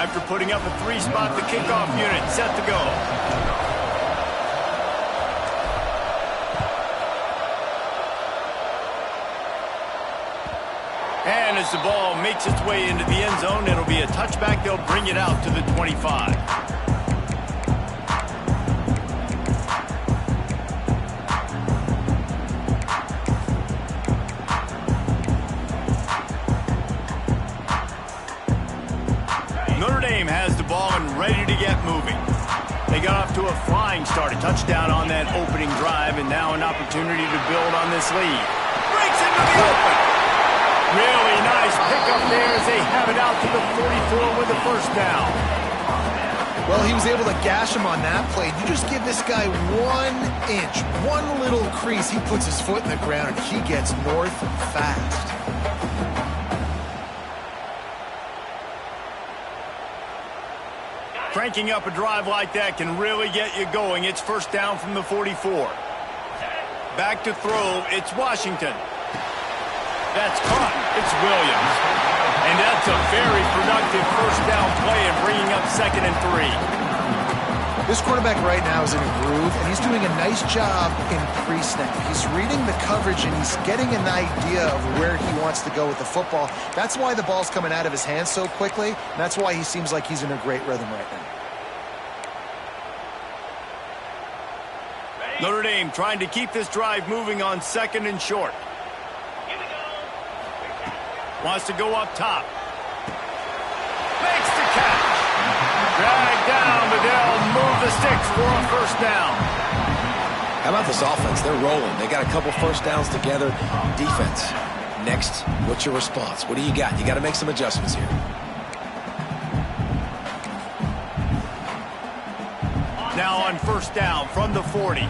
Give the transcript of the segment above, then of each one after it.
after putting up a 3-spot, the kickoff unit set to go. And as the ball makes its way into the end zone, it'll be a touchback. They'll bring it out to the 25. Notre Dame has the ball and ready to get moving. They got off to a flying start, a touchdown on that opening drive, and now an opportunity to build on this lead. Breaks into the open. Really nice pickup there as they have it out to the 44 with a first down. Well, he was able to gash him on that play. You just give this guy 1 inch, one little crease, he puts his foot in the ground, and he gets north fast. Cranking up a drive like that can really get you going. It's first down from the 44. Back to throw, it's Washington. That's caught. It's Williams. And that's a very productive first down play and bringing up 2nd and 3. This quarterback right now is in a groove, and he's doing a nice job in pre-snap. He's reading the coverage, and he's getting an idea of where he wants to go with the football. That's why the ball's coming out of his hands so quickly, and that's why he seems like he's in a great rhythm right now. Notre Dame trying to keep this drive moving on 2nd and short. Wants to go up top. Makes the catch. Dragged down, but they'll move the sticks for a first down. How about this offense? They're rolling. They got a couple first downs together. Defense. Next, what's your response? What do you got? You got to make some adjustments here. Now on first down from the 40.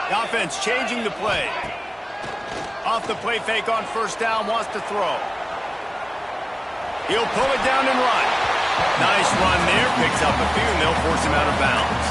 The offense changing the play. Off the play fake on first down, wants to throw. He'll pull it down and run. Nice run there, picks up a few, and they'll force him out of bounds.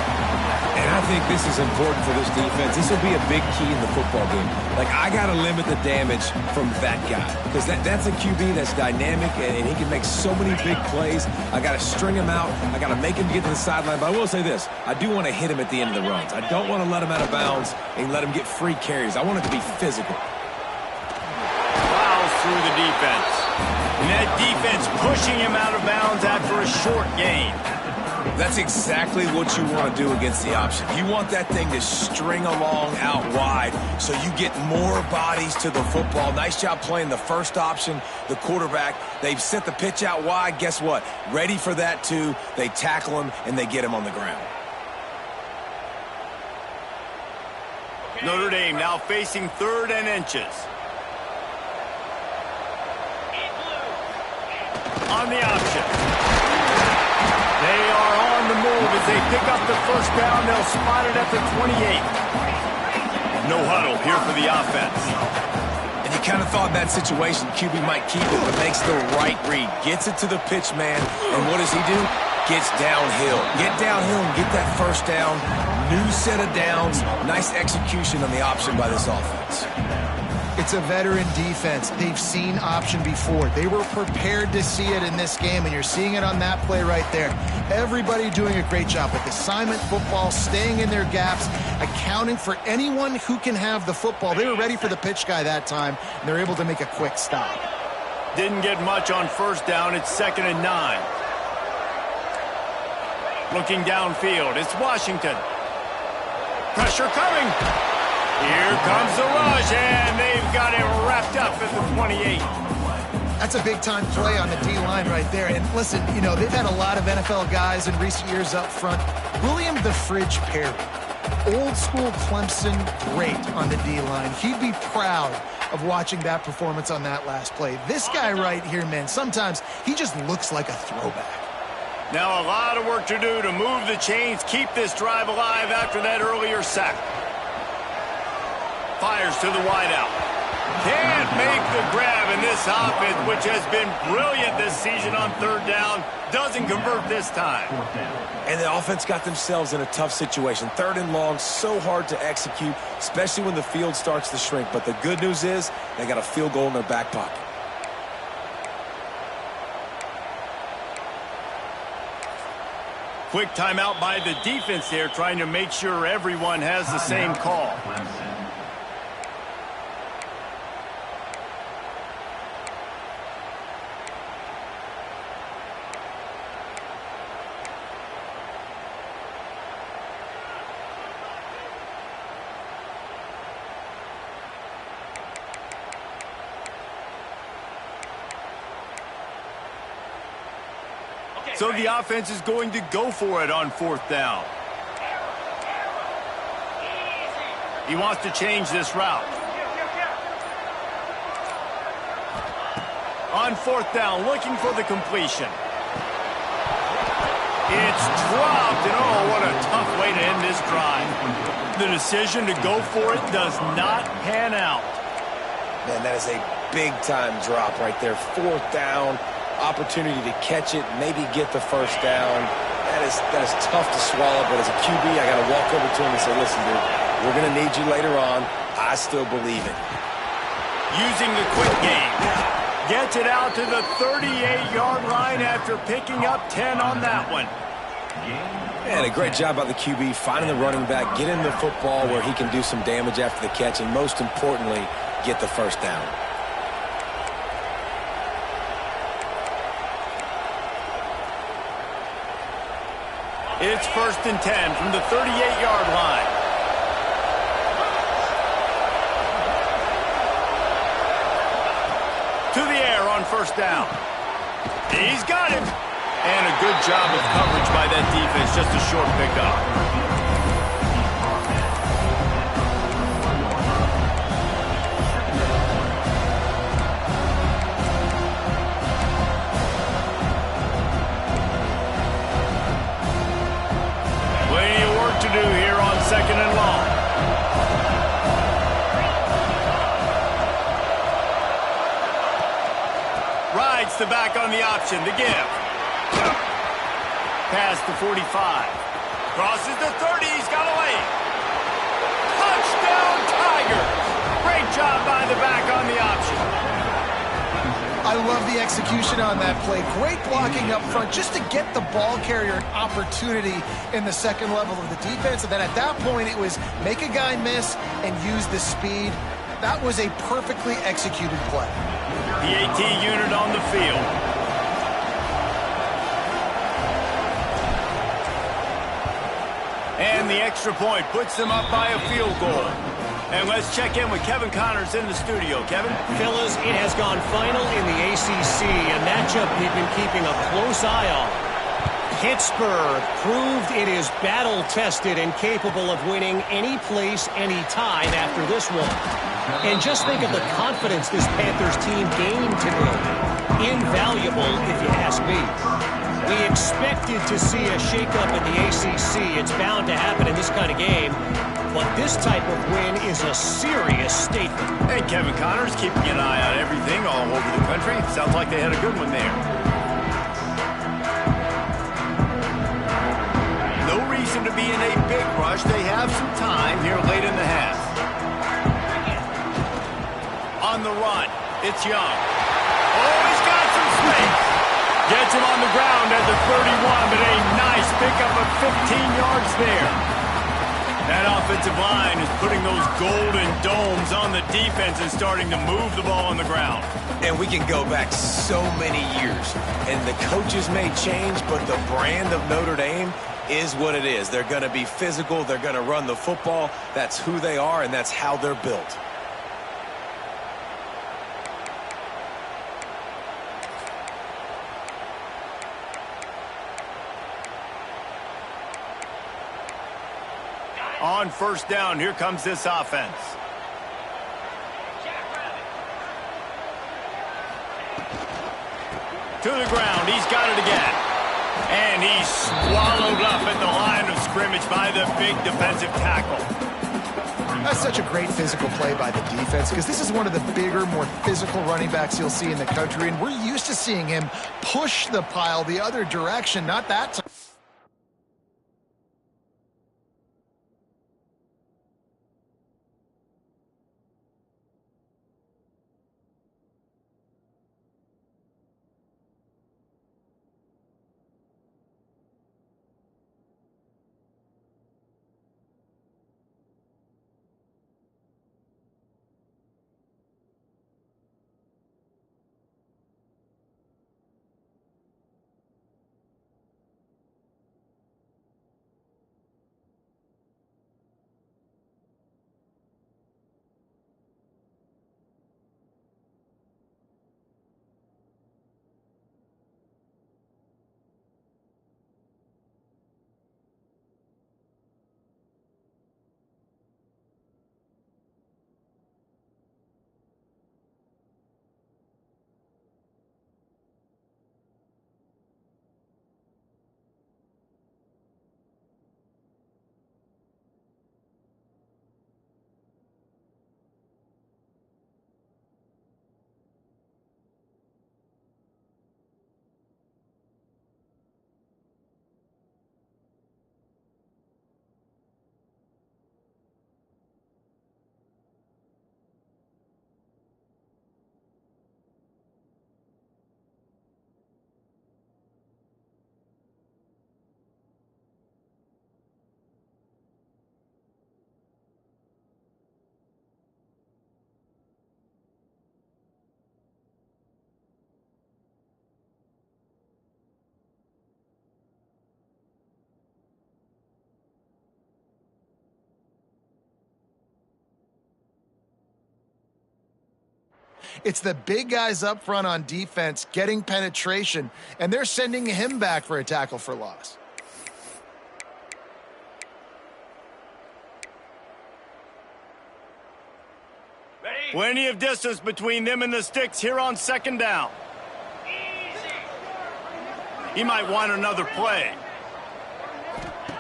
And I think this is important for this defense. This will be a big key in the football game. Like, I got to limit the damage from that guy. Because that's a QB that's dynamic, and he can make so many big plays. I got to string him out. I got to make him get to the sideline. But I will say this. I do want to hit him at the end of the runs. I don't want to let him out of bounds and let him get free carries. I want it to be physical. Plows through the defense. And that defense pushing him out of bounds after a short gain. That's exactly what you want to do against the option. You want that thing to string along out wide so you get more bodies to the football. Nice job playing the first option, the quarterback. They've set the pitch out wide. Guess what? Ready for that too. They tackle him and they get him on the ground. Notre Dame now facing 3rd and inches. On the option. They are on the move as they pick up the first down. They'll spot it at the 28. No huddle here for the offense. And you kind of thought that situation, QB might keep it, but makes the right read. Gets it to the pitch man, and what does he do? Gets downhill. Get downhill and get that first down. New set of downs. Nice execution on the option by this offense. It's a veteran defense. They've seen option before. They were prepared to see it in this game, and you're seeing it on that play right there. Everybody doing a great job with assignment football, staying in their gaps, accounting for anyone who can have the football. They were ready for the pitch guy that time, and they're able to make a quick stop. Didn't get much on first down. It's 2nd and 9. Looking downfield, it's Washington. Pressure coming. Here comes the rush, and they've got it wrapped up at the 28. That's a big-time play on the D-line right there. And listen, you know, they've had a lot of NFL guys in recent years up front. William the Fridge Perry, old-school Clemson great on the D-line. He'd be proud of watching that performance on that last play. This guy right here, man, sometimes he just looks like a throwback. Now a lot of work to do to move the chains, keep this drive alive after that earlier sack. Fires to the wideout. Can't make the grab, and this offense, which has been brilliant this season on third down, doesn't convert this time. And the offense got themselves in a tough situation. Third and long, so hard to execute, especially when the field starts to shrink. But the good news is they got a field goal in their back pocket. Quick timeout by the defense here, trying to make sure everyone has the same call. So the offense is going to go for it on fourth down. He wants to change this route. On fourth down, looking for the completion. It's dropped, and oh, what a tough way to end this drive. The decision to go for it does not pan out. Man, that is a big-time drop right there. Fourth down. Opportunity to catch it, maybe get the first down. That is tough to swallow, but as a QB, I got to walk over to him and say, listen, dude, we're going to need you later on. I still believe it. Using the quick game. Gets it out to the 38-yard line after picking up 10 on that one. And a great job by the QB, finding the running back, getting the football where he can do some damage after the catch, and most importantly, get the first down. It's 1st and 10 from the 38-yard line. To the air on first down. He's got it. And a good job of coverage by that defense. Just a short pickup. To do here on second and long. Rides the back on the option, the give. Past the 45. Crosses the 30, he's got a lane. Touchdown Tigers! Great job by the back on the option. I love the execution on that play. Great blocking up front just to get the ball carrier an opportunity in the second level of the defense. And then at that point, it was make a guy miss and use the speed. That was a perfectly executed play. The AT unit on the field. And the extra point puts them up by a field goal. And let's check in with Kevin Connors in the studio. Kevin? Fellas, it has gone final in the ACC, a matchup we've been keeping a close eye on. Pittsburgh proved it is battle-tested and capable of winning any place, any time after this one. And just think of the confidence this Panthers team gained today. Invaluable, if you ask me. We expected to see a shakeup in the ACC. It's bound to happen in this kind of game. But this type of win is a serious statement. And Kevin Connors keeping an eye on everything all over the country. Sounds like they had a good one there. No reason to be in a big rush. They have some time here late in the half. On the run, it's Young. Oh, he's got some space. Gets him on the ground at the 31, but a nice pickup of 15 yards there. That offensive line is putting those golden domes on the defense and starting to move the ball on the ground. And we can go back so many years. And the coaches may change, but the brand of Notre Dame is what it is. They're going to be physical. They're going to run the football. That's who they are, and that's how they're built. On first down, here comes this offense. To the ground, he's got it again. And he's swallowed up at the line of scrimmage by the big defensive tackle. That's such a great physical play by the defense because this is one of the bigger, more physical running backs you'll see in the country, and we're used to seeing him push the pile the other direction, not that time. It's the big guys up front on defense getting penetration, and they're sending him back for a tackle for loss. Plenty of distance between them and the sticks here on second down. He might want another play.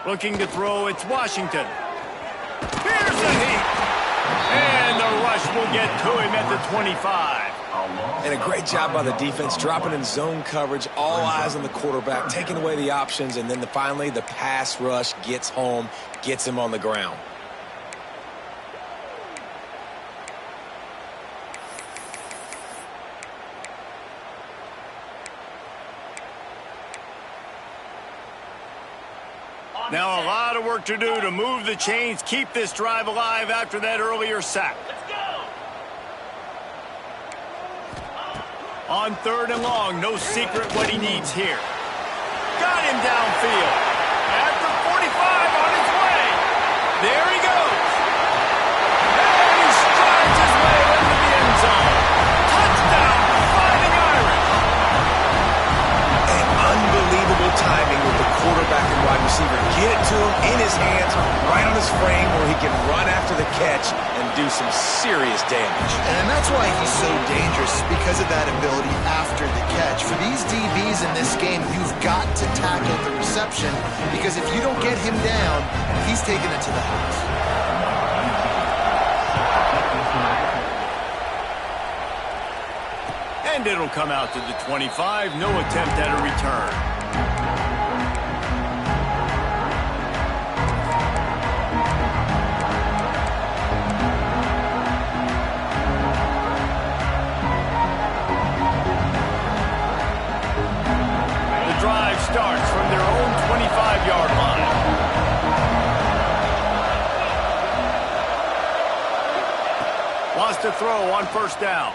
Looking to throw, it's Washington. Here's the heat. And the rush will get to him at the 25. And a great job by the defense, dropping in zone coverage, all eyes on the quarterback, taking away the options, and then finally the pass rush gets home, gets him on the ground. Now a lot of work to do to move the chains, keep this drive alive after that earlier sack. On third and long, no secret what he needs here. Got him downfield. At the 45 on his way. There he goes. And he strides his way into the end zone. Touchdown, Fighting Irish. And unbelievable timing with the quarterback and wide receiver. Get it to him in his hands, right on his frame where he can run after the catch and do some serious damage. And that's why he's so dangerous, because of that ability after the catch. For these DBs in this game, you've got to tackle the reception, because if you don't get him down, he's taking it to the house. And it'll come out to the 25. No attempt at a return. Starts from their own 25-yard line. Wants to throw on first down.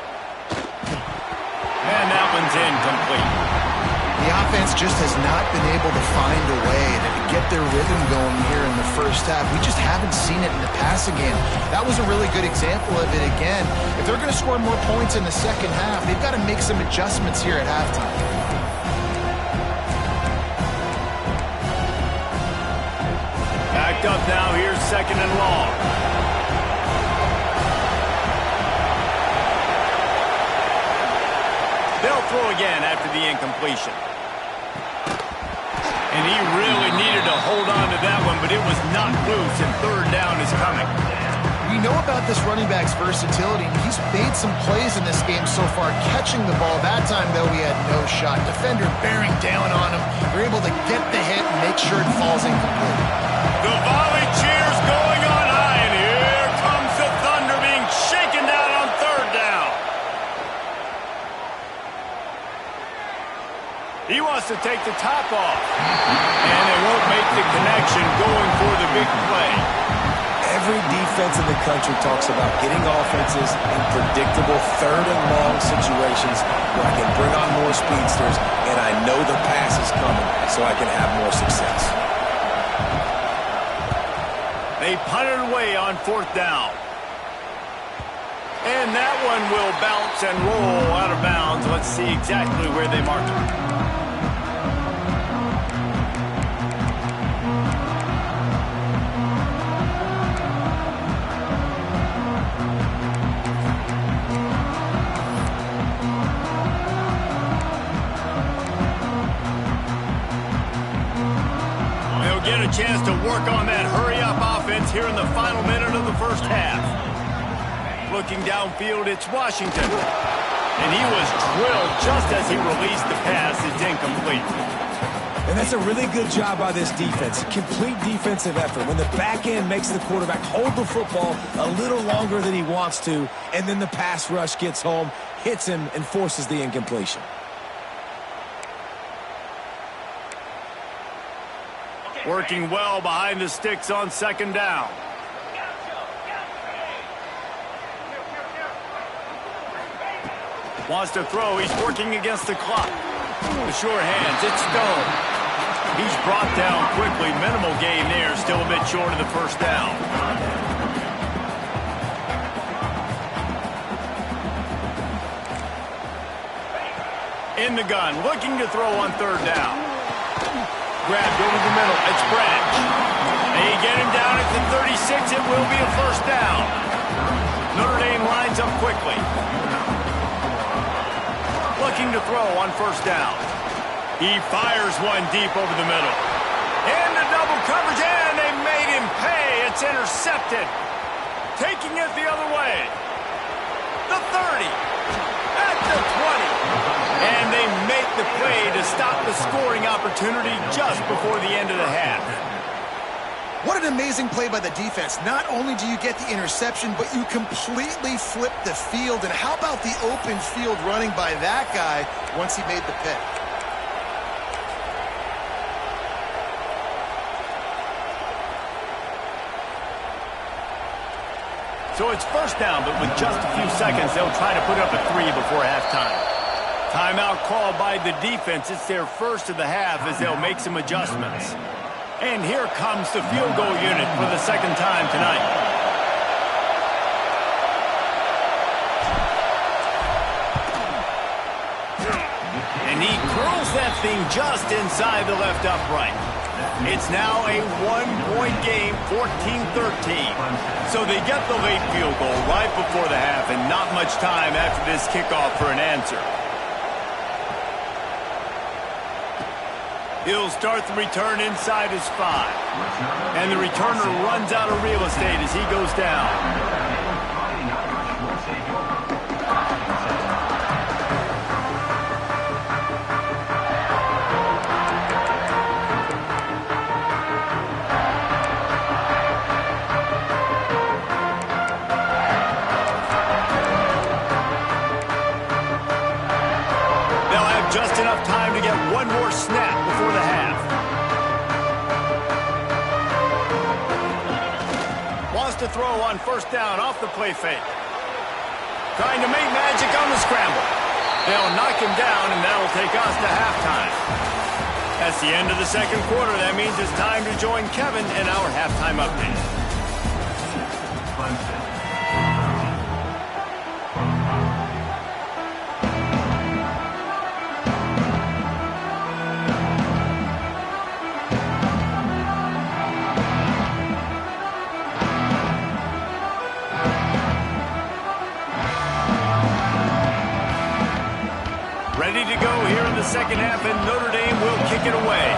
And that one's incomplete. The offense just has not been able to find a way to get their rhythm going here in the first half. We just haven't seen it in the passing game. That was a really good example of it again. If they're going to score more points in the second half, they've got to make some adjustments here at halftime. Up now, here's second and long. They'll throw again after the incompletion. And he really needed to hold on to that one, but it was knocked loose, and third down is coming. We know about this running back's versatility, and he's made some plays in this game so far, catching the ball. That time, though, he had no shot. Defender bearing down on him. They're able to get the hit and make sure it falls incomplete. The volley cheers going on high, and here comes the Thunder being shaken down on third down. He wants to take the top off, and they won't make the connection going for the big play. Every defense in the country talks about getting offenses in predictable third and long situations where I can bring on more speedsters and I know the pass is coming so I can have more success. They punted away on fourth down. And that one will bounce and roll out of bounds. Let's see exactly where they mark it. Get a chance to work on that hurry-up offense here in the final minute of the first half. Looking downfield, it's Washington. And he was drilled just as he released the pass. It's incomplete. And that's a really good job by this defense. Complete defensive effort. When the back end makes the quarterback hold the football a little longer than he wants to, and then the pass rush gets home, hits him, and forces the incompletion. Working well behind the sticks on second down. Wants to throw. He's working against the clock. The sure hands. It's Stone. He's brought down quickly. Minimal gain there. Still a bit short of the first down. In the gun. Looking to throw on third down. Grabbed over the middle. It's Branch. They get him down at the 36. It will be a first down. Notre Dame lines up quickly. Looking to throw on first down. He fires one deep over the middle. And the double coverage, and they made him pay. It's intercepted. Taking it the other way. The 30. At the 20. And they make the play to stop the scoring opportunity just before the end of the half. What an amazing play by the defense. Not only do you get the interception, but you completely flip the field. And how about the open field running by that guy once he made the pick? So it's first down, but with just a few seconds, they'll try to put up a 3 before halftime. Timeout called by the defense. It's their first of the half as they'll make some adjustments. And here comes the field goal unit for the second time tonight. And he curls that thing just inside the left upright. It's now a one-point game, 14-13. So they get the late field goal right before the half and not much time after this kickoff for an answer. He'll start the return inside his 5. And the returner runs out of real estate as he goes down. Just enough time to get one more snap before the half. Wants to throw on first down off the play fake. Trying to make magic on the scramble. They'll knock him down, and that'll take us to halftime. That's the end of the second quarter. That means it's time to join Kevin in our halftime update. Ready to go here in the second half, and Notre Dame will kick it away.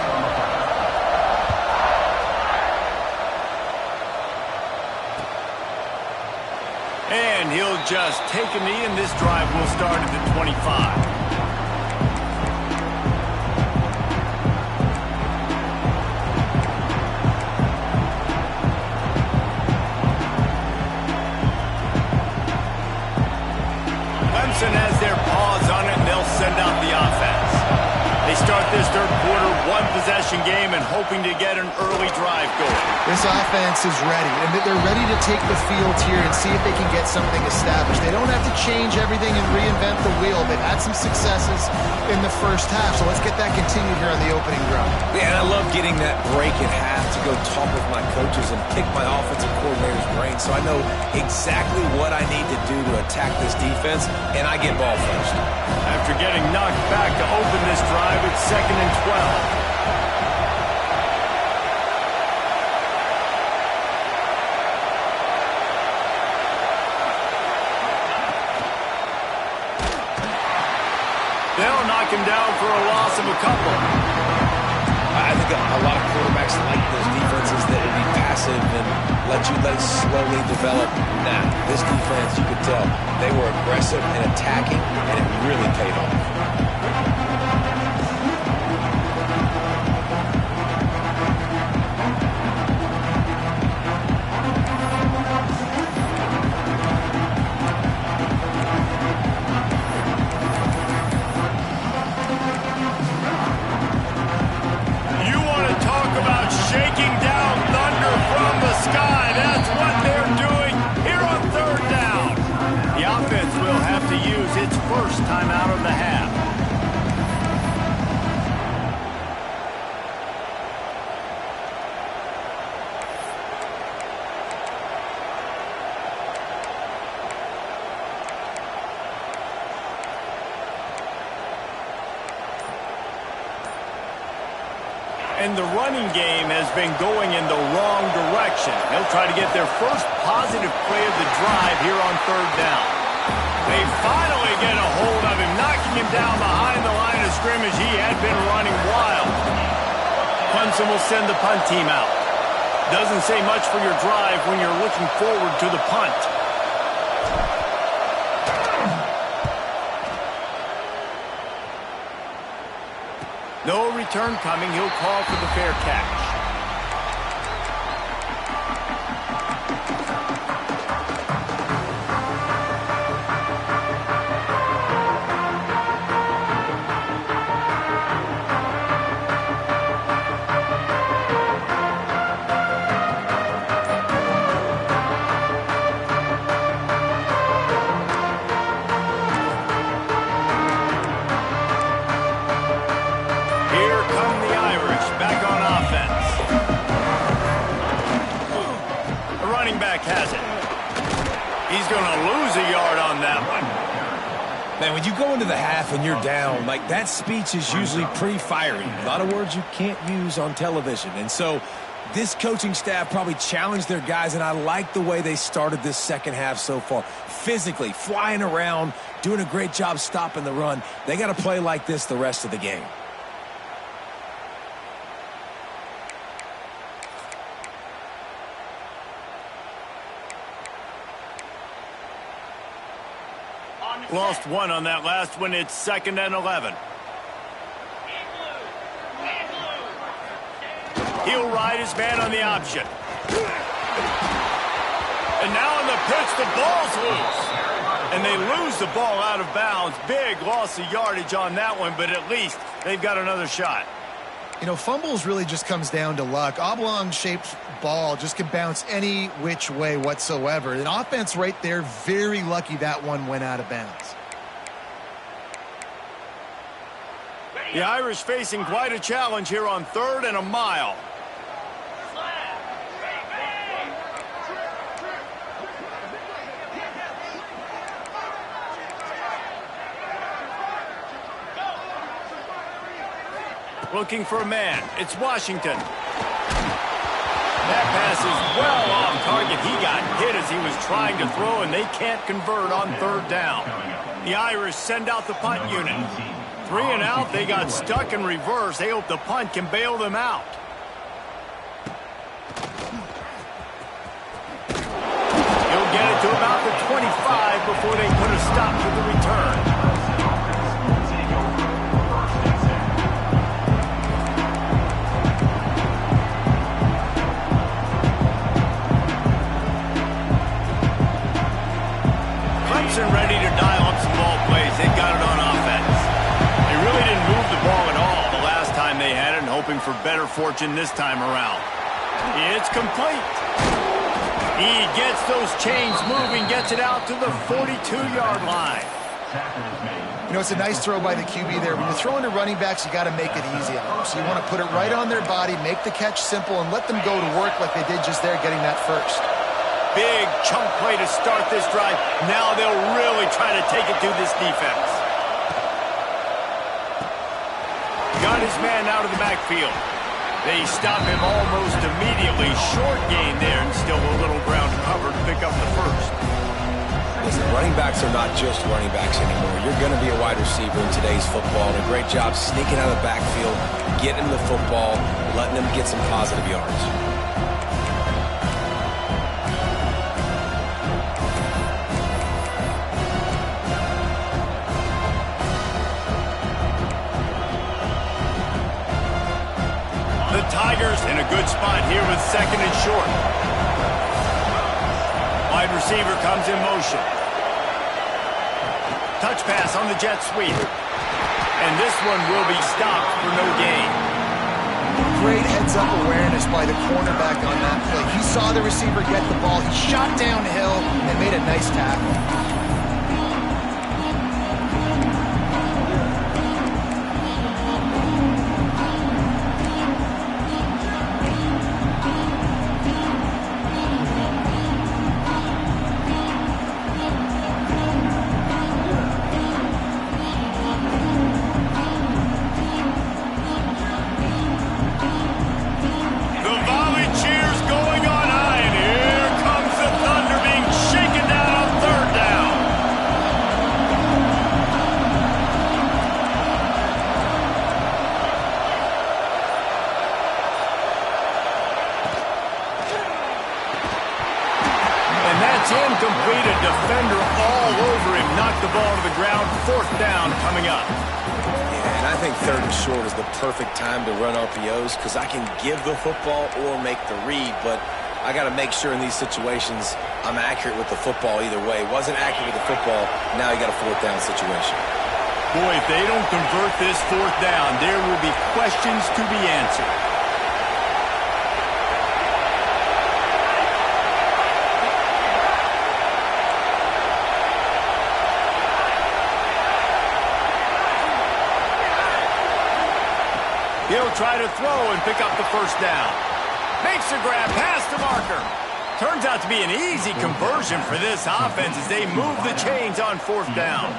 And he'll just take a knee, and this drive will start at the 25. Clemson has their paws on it, and they'll send out the offense. They start this third quarter one-possession game and hoping to get an early drive going. This offense is ready, and they're ready to take the field here and see if they can get something established. They don't have to change everything and reinvent the wheel. They've had some successes in the first half, so let's get that continued here on the opening drive. Yeah, and I love getting that break at half to go talk with my coaches and pick my offensive coordinator's brain so I know exactly what I need to do to attack this defense, and I get ball first. After getting knocked back to open this drive, it's 2nd and 12. They'll knock him down for a loss of a couple. I think a lot of quarterbacks like those defenses that would be passive and let it slowly develop. Nah, this defense, you could tell, they were aggressive and attacking, and it really paid off. Shaking down thunder from the sky. That's what they're doing here on third down. The offense will have to use its first timeout of the half. And the running game has been going in the wrong direction. They'll try to get their first positive play of the drive here on third down. They finally get a hold of him, knocking him down behind the line of scrimmage. He had been running wild. Clemson will send the punt team out. Doesn't say much for your drive when you're looking forward to the punt. No return coming. He'll call for the fair catch. Has it. He's going to lose a yard on that one. Man, when you go into the half and you're down, like that speech is usually pretty fiery. A lot of words you can't use on television. And so this coaching staff probably challenged their guys, and I like the way they started this second half so far. Physically, flying around, doing a great job stopping the run. They got to play like this the rest of the game. Lost one on that last one. It's 2nd and 11. He'll ride his man on the option. And now in the pitch, the ball's loose. And they lose the ball out of bounds. Big loss of yardage on that one, but at least they've got another shot. You know, fumbles really just comes down to luck. Oblong-shaped ball just can bounce any which way whatsoever. An offense right there, very lucky that one went out of bounds. The Irish facing quite a challenge here on 3rd and a mile. Looking for a man. It's Washington. That pass is well off target. He got hit as he was trying to throw, and they can't convert on 3rd down. The Irish send out the punt unit. 3 and out. They got stuck in reverse. They hope the punt can bail them out. He'll get it to about the 20 before they put a stop to the return. Ready to dial up some ball plays. They got it on offense. They really didn't move the ball at all the last time they had it, and hoping for better fortune this time around. It's complete. He gets those chains moving, gets it out to the 42-yard line. You know, it's a nice throw by the QB there. When you're throwing to running backs, you got to make it easy on them. So you want to put it right on their body, make the catch simple, and let them go to work like they did just there, getting that first. Big chunk play to start this drive. Now they'll really try to take it to this defense. Got his man out of the backfield. They stop him almost immediately. Short gain there, and still a little ground cover to pick up the first. Listen, running backs are not just running backs anymore. You're going to be a wide receiver in today's football. And a great job sneaking out of the backfield, getting the football, letting them get some positive yards. Tigers in a good spot here with second and short. Wide receiver comes in motion. Touch pass on the jet sweep. And this one will be stopped for no gain. Great heads-up awareness by the cornerback on that play. He saw the receiver get the ball. He shot downhill and made a nice tackle. Incomplete, a defender all over him. Knocked the ball to the ground. Fourth down coming up. Yeah, and I think third and short is the perfect time to run RPOs because I can give the football or make the read, but I got to make sure in these situations I'm accurate with the football either way. Wasn't accurate with the football, now you got a fourth down situation. Boy, if they don't convert this fourth down, there will be questions to be answered. He'll try to throw and pick up the first down. Makes a grab past the marker. Turns out to be an easy conversion for this offense as they move the chains on fourth down.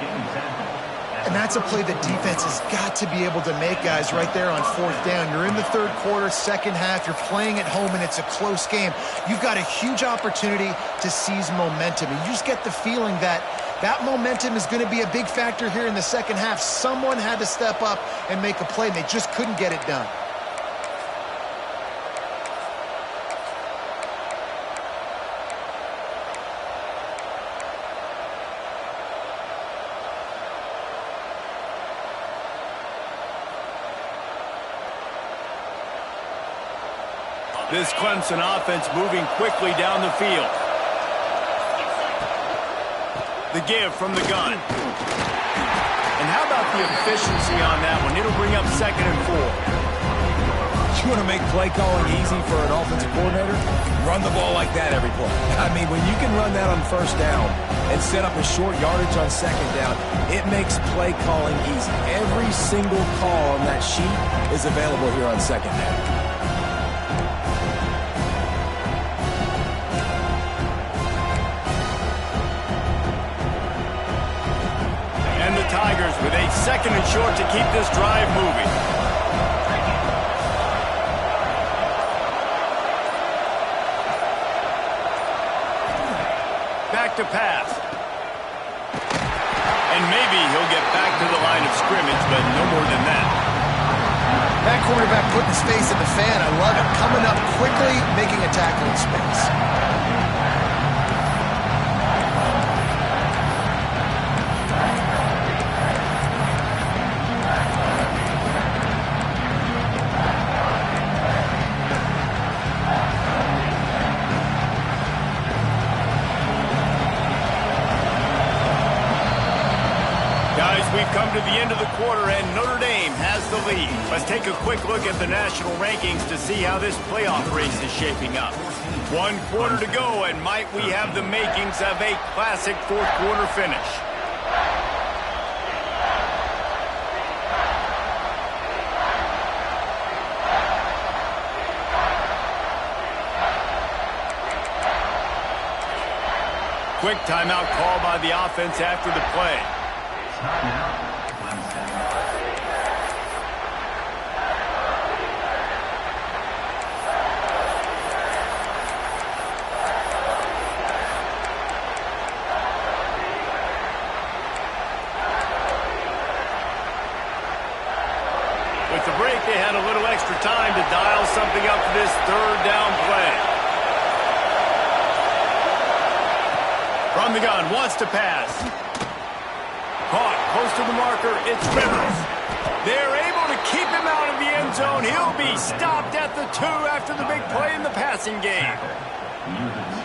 And that's a play the defense has got to be able to make, guys, right there on fourth down. You're in the third quarter, second half. You're playing at home, and it's a close game. You've got a huge opportunity to seize momentum. And you just get the feeling that that momentum is going to be a big factor here in the second half. Someone had to step up and make a play, and they just couldn't get it done. This Clemson offense moving quickly down the field. The give from the gun. And how about the efficiency on that one? It'll bring up second and 4. You want to make play calling easy for an offensive coordinator? Run the ball like that every play. I mean, when you can run that on first down and set up a short yardage on second down, it makes play calling easy. Every single call on that sheet is available here on second down. Tigers with a second and short to keep this drive moving. Back to pass. And maybe he'll get back to the line of scrimmage, but no more than that. That quarterback putting his face in the fan. I love it. Coming up quickly, making a tackle in space. boys, we've come to the end of the quarter, and Notre Dame has the lead. Let's take a quick look at the national rankings to see how this playoff race is shaping up. 1 quarter to go, and might we have the makings of a classic fourth-quarter finish. Quick timeout call by the offense after the play. With the break, they had a little extra time to dial something up for this third down play. From the gun, wants to pass. Caught, close to the marker, it's Rivers. They're able to keep him out of the end zone. He'll be stopped at the 2 after the big play in the passing game.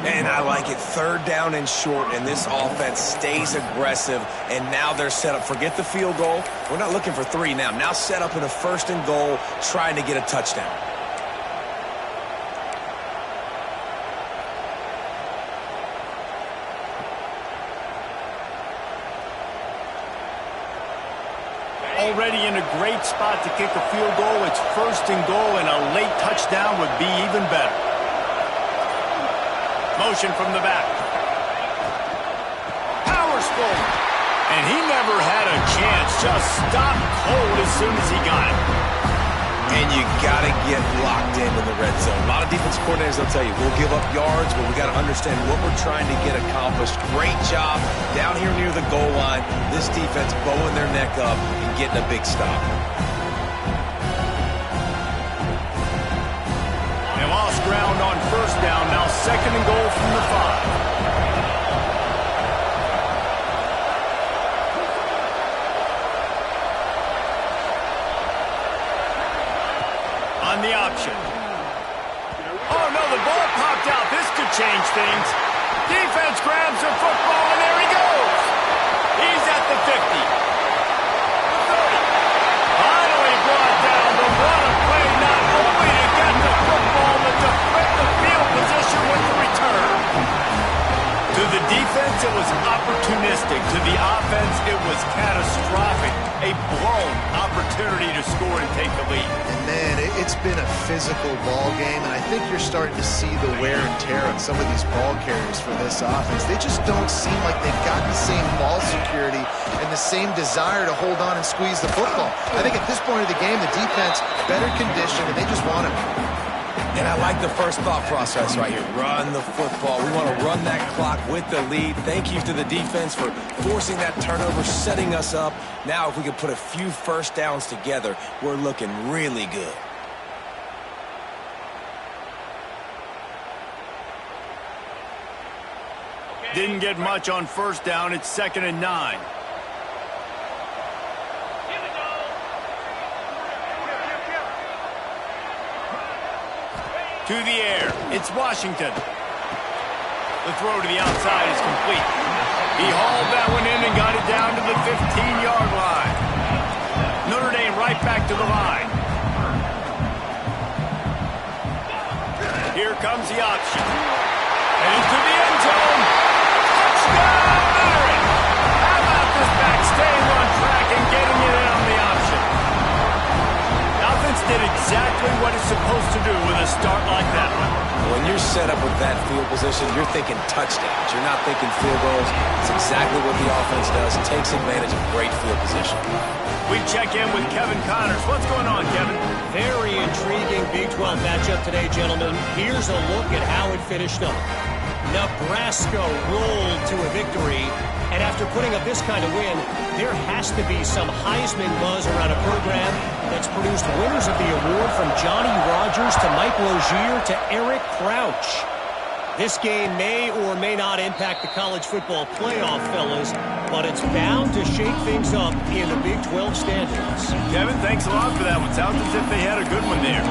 And I like it. Third down and short, and this offense stays aggressive, and now they're set up. Forget the field goal. We're not looking for 3 now. Now set up in a first and goal, trying to get a touchdown. Already in a great spot to kick a field goal. It's first and goal, and a late touchdown would be even better. Motion from the back. Powers forward. And he never had a chance. Just stopped cold as soon as he got it. And you got to get locked into the red zone. A lot of defensive coordinators will tell you, we'll give up yards, but we got to understand what we're trying to get accomplished. Great job down here near the goal line. This defense bowing their neck up and getting a big stop. They lost ground on first down. Now second and goal from the 5. On the option. Oh, no, the ball popped out. This could change things. Defense grabs the football, and there he goes. He's at the 50. The 30. Finally brought down, but what a play, not only to get the football, but to flip the field position with the return. To the defense, it was opportunistic. To the offense, it was catastrophic. A blown opportunity to score and take the lead. And man, it's been a physical ball game, and I think you're starting to see the wear and tear on some of these ball carriers for this offense. They just don't seem like they've got the same ball security and the same desire to hold on and squeeze the football. I think at this point of the game, the defense better conditioned, and they just want it. And I like the first thought process right here. Run the football. We want to run that clock with the lead. Thank you to the defense for forcing that turnover, setting us up. Now, if we can put a few first downs together, we're looking really good. Didn't get much on first down. It's second and 9. To the air. It's Washington. The throw to the outside is complete. He hauled that one in and got it down to the 15-yard line. Notre Dame right back to the line. Here comes the option. And into the end zone. Touchdown, Mary! How about this back staying on track and getting it in on the option? Offense did exactly what it's supposed to do with a start like that one. When you're set up with that field position, you're thinking touchdowns. You're not thinking field goals. It's exactly what the offense does. It takes advantage of great field position. We check in with Kevin Connors. What's going on, Kevin? Very intriguing Big 12 matchup today, gentlemen. Here's a look at how it finished up. Nebraska rolled to a victory, and after putting up this kind of win, there has to be some Heisman buzz around a program that's produced winners of the award from Johnny Rodgers to Mike Lozier to Eric Crouch. This game may or may not impact the college football playoff, fellas, but it's bound to shake things up in the Big 12 standings. Kevin, thanks a lot for that one. Sounds as if they had a good one there.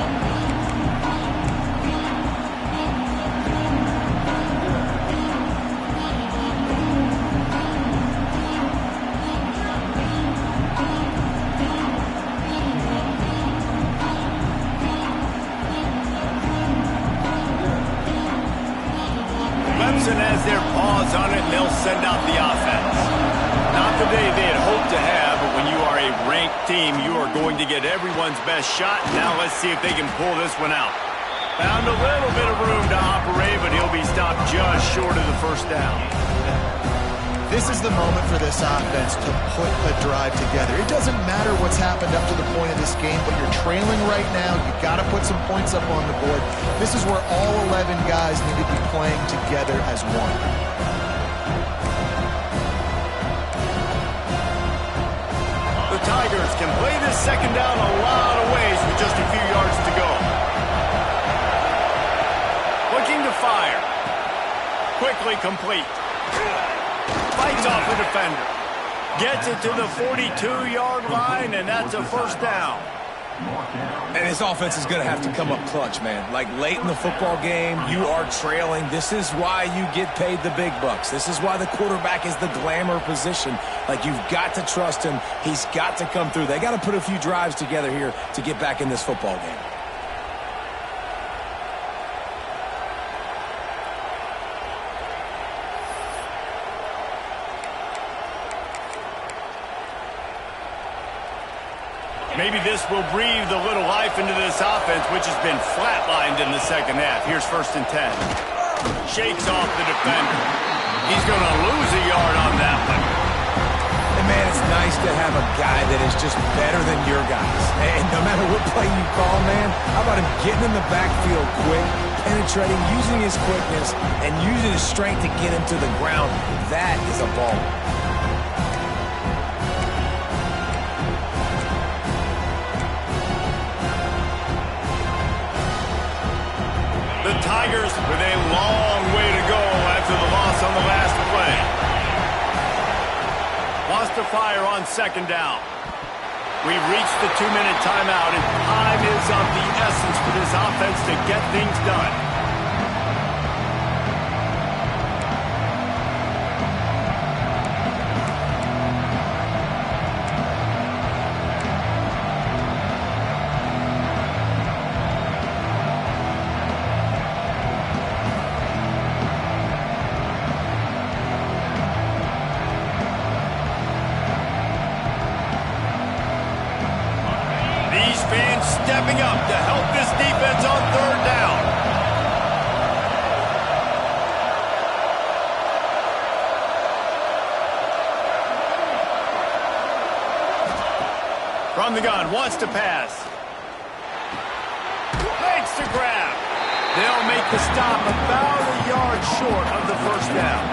they'll send out the offense. Not the day they had hoped to have, but when you are a ranked team, you are going to get everyone's best shot. Now let's see if they can pull this one out. Found a little bit of room to operate, but he'll be stopped just short of the first down. This is the moment for this offense to put a drive together. It doesn't matter what's happened up to the point of this game, but you're trailing right now. You've got to put some points up on the board. This is where all 11 guys need to be playing together as one. The Tigers can play this second down a lot of ways with just a few yards to go. Looking to fire. Quickly complete. Fights off the defender. Gets it to the 42-yard line, and that's a first down. And his offense is going to have to come up clutch, man. Like late in the football game, you are trailing. This is why you get paid the big bucks. This is why the quarterback is the glamour position. Like, you've got to trust him. He's got to come through. They got to put a few drives together here to get back in this football game. Maybe this will breathe a little life into this offense, which has been flatlined in the second half. Here's 1st and 10. Shakes off the defender. He's going to lose a yard on that one. And, man, it's nice to have a guy that is just better than your guys. And no matter what play you call, man, how about him getting in the backfield quick, penetrating, using his quickness, and using his strength to get him to the ground. That is a ball. The Tigers with a long way to go after the loss on the last play. Wants to fire on second down. We've reached the 2-minute timeout, and time is of the essence for this offense to get things done. Stepping up to help this defense on 3rd down. From the gun, wants to pass. Makes the grab. They'll make the stop about a yard short of the first down.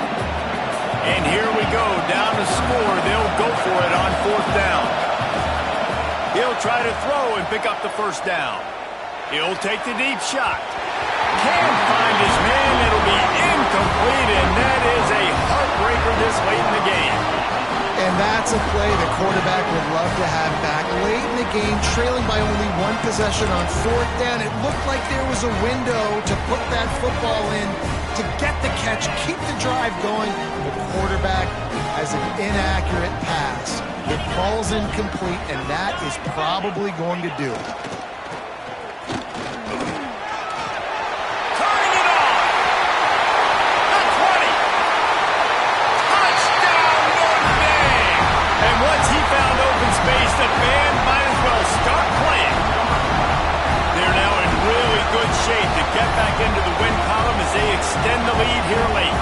And here we go, down to score. They'll go for it on 4th down. He'll try to throw and pick up the first down. He'll take the deep shot. Can't find his man. It'll be incomplete, and that is a heartbreaker this late in the game. And that's a play the quarterback would love to have back. Late in the game, trailing by only 1 possession on 4th down. It looked like there was a window to put that football in, to get the catch, keep the drive going. The quarterback has an inaccurate pass. It falls incomplete, and that is probably going to do it. Turning it on. The 20. Touchdown, Notre Dame. And once he found open space, the band might as well start playing. They're now in really good shape to get back into the win column as they extend the lead here late.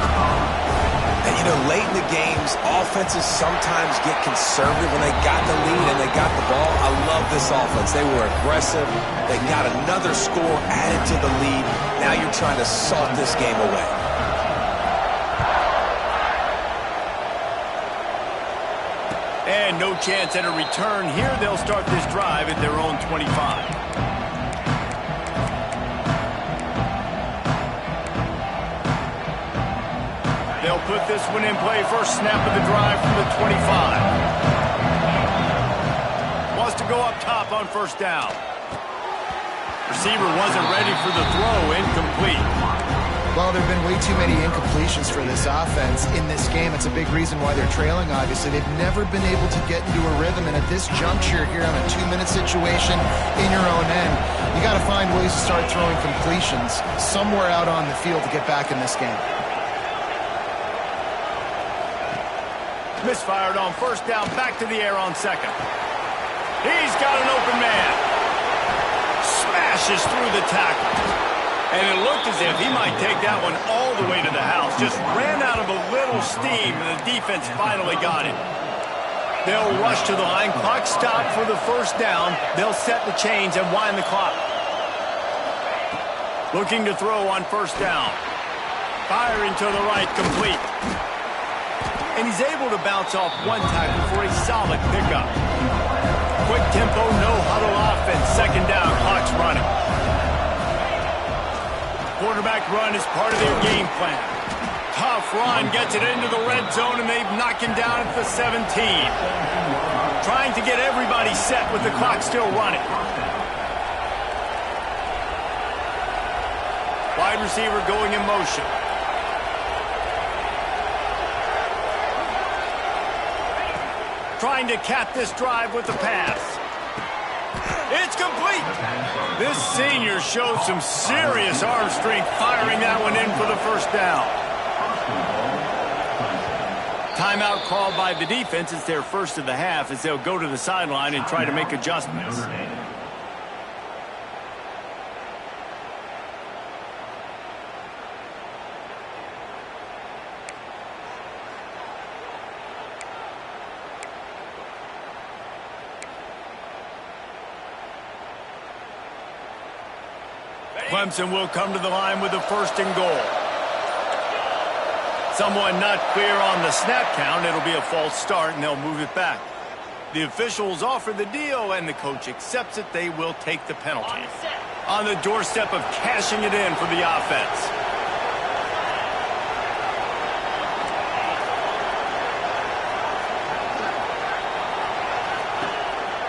And, you know, late in the games, offenses sometimes get conservative when they got the lead and they got the ball. I love this offense. They were aggressive. They got another score added to the lead. Now you're trying to salt this game away. And no chance at a return here. They'll start this drive at their own 25. They'll put this one in play. First snap of the drive from the 25. Wants to go up top on 1st down. Receiver wasn't ready for the throw. Incomplete. Well, there have been way too many incompletions for this offense in this game. It's a big reason why they're trailing, obviously. They've never been able to get into a rhythm, and at this juncture here on a 2-minute situation in your own end, you got to find ways to start throwing completions somewhere out on the field to get back in this game. misfired on first down, back to the air on second. He's got an open man. Smashes through the tackle. And it looked as if he might take that one all the way to the house. Just ran out of a little steam, and the defense finally got him. They'll rush to the line. Clock stopped for the first down. They'll set the chains and wind the clock. Looking to throw on first down. Firing to the right, complete. And he's able to bounce off one tackle for a solid pickup. Quick tempo, no huddle offense. Second down, clock's running. Quarterback run is part of their game plan. Tough run, gets it into the red zone, and they knock him down at the 17. Trying to get everybody set with the clock still running. Wide receiver going in motion. Trying to cap this drive with the pass. It's complete. This senior showed some serious arm strength firing that one in for the first down. Timeout called by the defense. It's their first of the half as they'll go to the sideline and try to make adjustments. Clemson will come to the line with a first and goal. Someone not clear on the snap count. It'll be a false start, and they'll move it back. The officials offer the deal, and the coach accepts it. They will take the penalty. On the doorstep of cashing it in for the offense.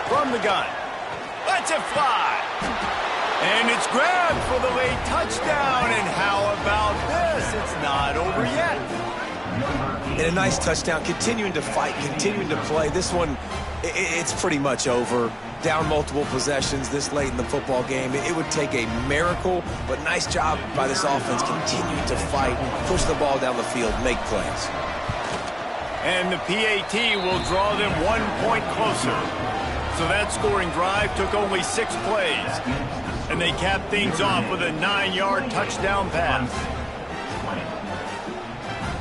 From the gun. Lets it fly. And it's grabbed for the late touchdown. And how about this? It's not over yet. And a nice touchdown, continuing to fight, continuing to play. This one, it's pretty much over. Down multiple possessions this late in the football game. It would take a miracle, but nice job by this offense continuing to fight, push the ball down the field, make plays. And the PAT will draw them 1 point closer. So that scoring drive took only 6 plays. And they capped things off with a 9-yard touchdown pass.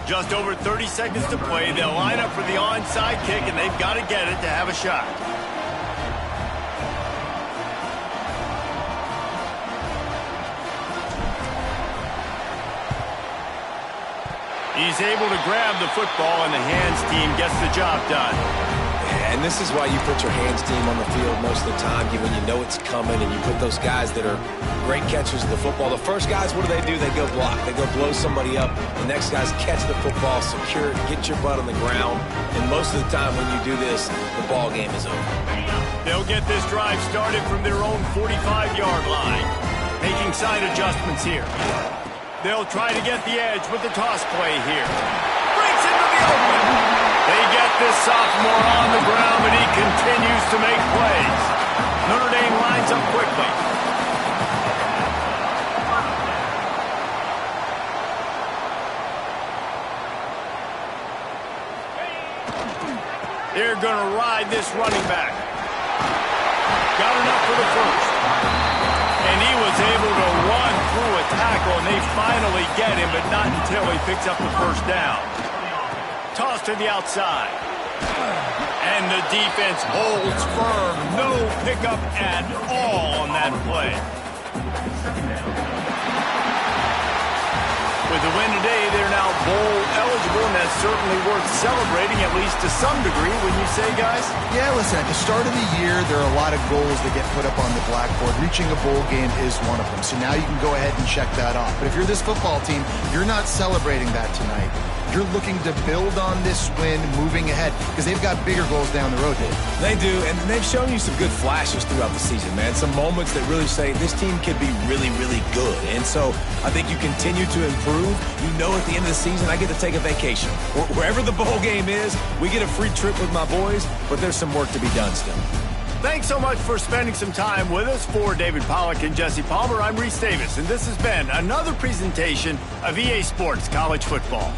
Just over 30 seconds to play. They'll line up for the onside kick, and they've got to get it to have a shot. He's able to grab the football, and the hands team gets the job done. And this is why you put your hands team on the field most of the time when you know it's coming, and you put those guys that are great catchers of the football. The first guys, what do? They go block. They go blow somebody up. The next guys catch the football, secure it, get your butt on the ground. And most of the time when you do this, the ball game is over. They'll get this drive started from their own 45-yard line. Making side adjustments here. They'll try to get the edge with the toss play here. Breaks into the open. They get this sophomore on the ground, but he continues to make plays. Notre Dame lines up quickly. They're going to ride this running back. Got enough for the first. And he was able to run through a tackle, and they finally get him, but not until he picks up the first down. Toss to the outside. And the defense holds firm. No pickup at all on that play. With the win today, they're now bowl eligible, and that's certainly worth celebrating, at least to some degree, wouldn't you say, guys? Yeah, listen, at the start of the year, there are a lot of goals that get put up on the blackboard. Reaching a bowl game is one of them. So now you can go ahead and check that off. But if you're this football team, you're not celebrating that tonight. You're looking to build on this win moving ahead because they've got bigger goals down the road, Dave. They do, and they've shown you some good flashes throughout the season, man. Some moments that really say this team could be really, really good. And so I think you continue to improve. You know at the end of the season, I get to take a vacation. Wherever the bowl game is, we get a free trip with my boys, but there's some work to be done still. Thanks so much for spending some time with us. For David Pollack and Jesse Palmer, I'm Reese Davis, and this has been another presentation of EA Sports College Football.